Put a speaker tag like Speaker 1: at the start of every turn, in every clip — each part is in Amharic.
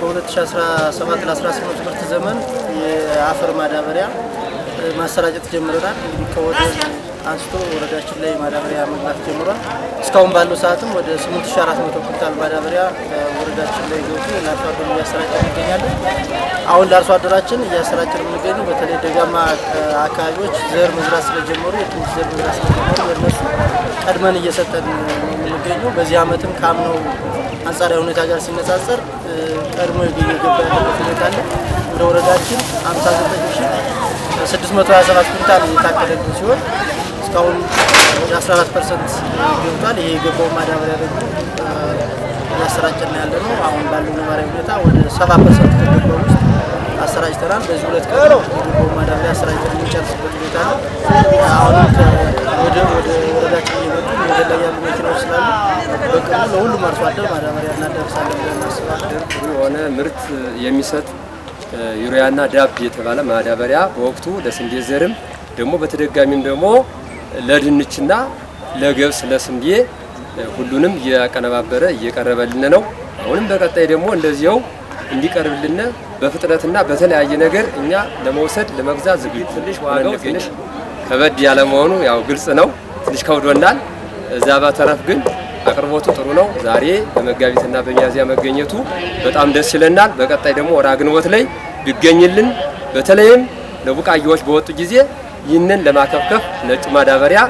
Speaker 1: በ2017 ለ18 ትምህርት ዘመን የአፈር ማዳበሪያ ማሰራጨት ጀምረናል። ከወደ አንስቶ ወረዳችን ላይ ማዳበሪያ መግባት ጀምሯል። እስካሁን ባለው ሰዓትም ወደ 8400 ኩንታል ማዳበሪያ ወረዳችን ላይ ገብቶ ለአርሶ አደሩ እያሰራጨን እንገኛለን። አሁን ለአርሶ አደራችን እያሰራጨን የምንገኘው በተለይ ደጋማ አካባቢዎች ዘር መዝራት ስለጀመሩ የትንሽ ዘር መዝራት ስለጀመሩ ለእነሱ ቀድመን እየሰጠን የምንገኘው በዚህ ዓመትም ካምነው አንጻራዊ ሁኔታ ጋር ሲነጻጸር ቀድሞ እየገባ ያለበት ሁኔታ አለ። እንደ ወረዳችን 59627 ኩንታል የታቀደልን ሲሆን እስካሁን ወደ 14% ገብቷል። ይሄ የገባው ማዳበሪያ ደግሞ እያሰራጨን ያለ ነው። አሁን ባለው ነባራዊ ሁኔታ ወደ 70% ከገባው ውስጥ አሰራጭተናል። በዚህ ሁለት ቀን የገባው ማዳበሪያ አሰራጭተን የምንጨርስበት ሁኔታ ነው። አሁን ወደ ወረዳችን እየመጡ መንገድ ላይ ያሉ መኪናዎች ስላሉ በቅርቡ ለሁሉም አርሶ አደር ማዳበሪያ እናደርሳለን ብለን እናስባለን።
Speaker 2: ጥሩ የሆነ ምርት የሚሰጥ ዩሪያና ዳፕ የተባለ ማዳበሪያ በወቅቱ ለስንዴ ዘርም ደግሞ በተደጋሚም ደግሞ ለድንችና ለገብስ ለስንዴ ሁሉንም እያቀነባበረ እየቀረበልን ነው። አሁንም በቀጣይ ደግሞ እንደዚያው እንዲቀርብልን በፍጥነትና በተለያየ ነገር እኛ ለመውሰድ ለመግዛት ዝግጁ። ትንሽ ዋጋው ትንሽ ከበድ ያለ መሆኑ ያው ግልጽ ነው። ትንሽ ከብዶናል። እዛ በተረፍ ግን አቅርቦቱ ጥሩ ነው። ዛሬ በመጋቢትና በሚያዝያ መገኘቱ በጣም ደስ ይለናል። በቀጣይ ደግሞ ወራ ግንቦት ላይ ቢገኝልን በተለይም ለቡቃያዎች በወጡ ጊዜ ይህንን ለማከፍከፍ ነጭ ማዳበሪያ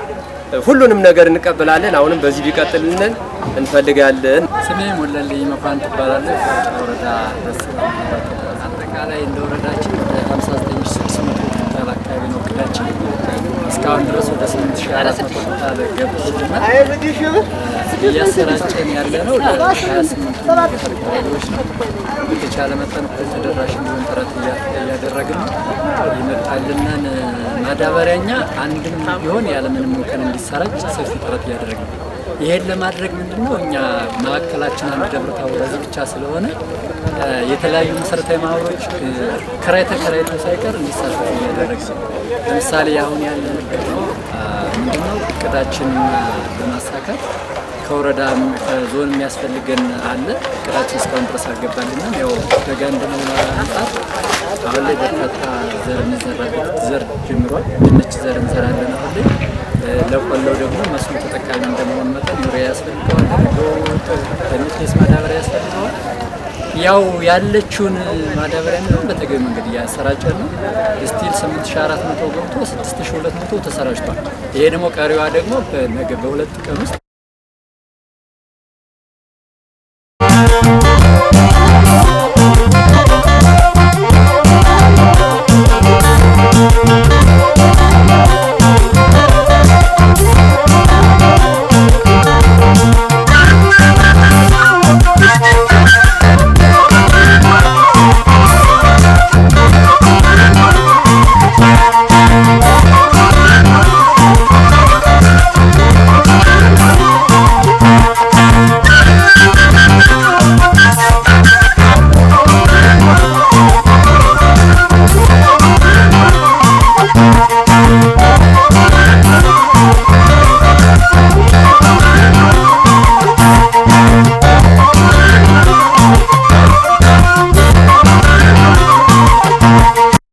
Speaker 2: ሁሉንም ነገር እንቀበላለን። አሁንም በዚህ ቢቀጥልልን እንፈልጋለን።
Speaker 3: ስሜ ሞለልኝ መኳንንት እባላለሁ። ወረዳ አጠቃላይ እንደ ወረዳችን 59600 ኩንታል አካባቢ ነው እቅዳችን። እስካሁን ድረስ ወደ 8400 ኩንታል ገብቶልናል። እያሰራጨን ያለ ነው ለ28 ገበሬዎች ነው። በተቻለ መጠን ተደራሽ እንዲሆን ጥረት እያደረግን ነው። ይመጣልንን ማዳበሪያኛ አንድም ቢሆን ያለምንም ወከል እንዲሰራጭ ሰፊ ጥረት እያደረግን ነው። ይሄን ለማድረግ ምንድነው እኛ ማዕከላችን አንድ ደብረ ታቦር ብቻ ስለሆነ የተለያዩ መሰረታዊ ማህበሮች ክራይ ተከራይተው ሳይቀር እንዲሳተፉ እያደረግን ነው። ለምሳሌ አሁን ያለንበት ምንድነው እቅዳችንን በማሳካት ከወረዳ ከዞን የሚያስፈልገን አለ። እቅዳችን እስካሁን ድረስ አልገባልንም። ያው ደጋ እንደመሆኑ አንጻር አሁን ላይ በርካታ ዘር የሚዘራበት ዘር ጀምሯል። ድንች ዘር እንዘራለን አሁን ላይ። ለቆለው ደግሞ መስኖ ተጠቃሚ እንደመሆን መጠን ዩሪያ ያስፈልገዋል፣ ኬሚካል ማዳበሪያ ያስፈልገዋል። ያው ያለችውን ማዳበሪያ ነው በተገቢ መንገድ እያሰራጨን ነው። ስቲል 8400 ገብቶ 6200 ተሰራጭቷል። ይሄ ደግሞ ቀሪዋ ደግሞ በነገ በሁለት ቀን ውስጥ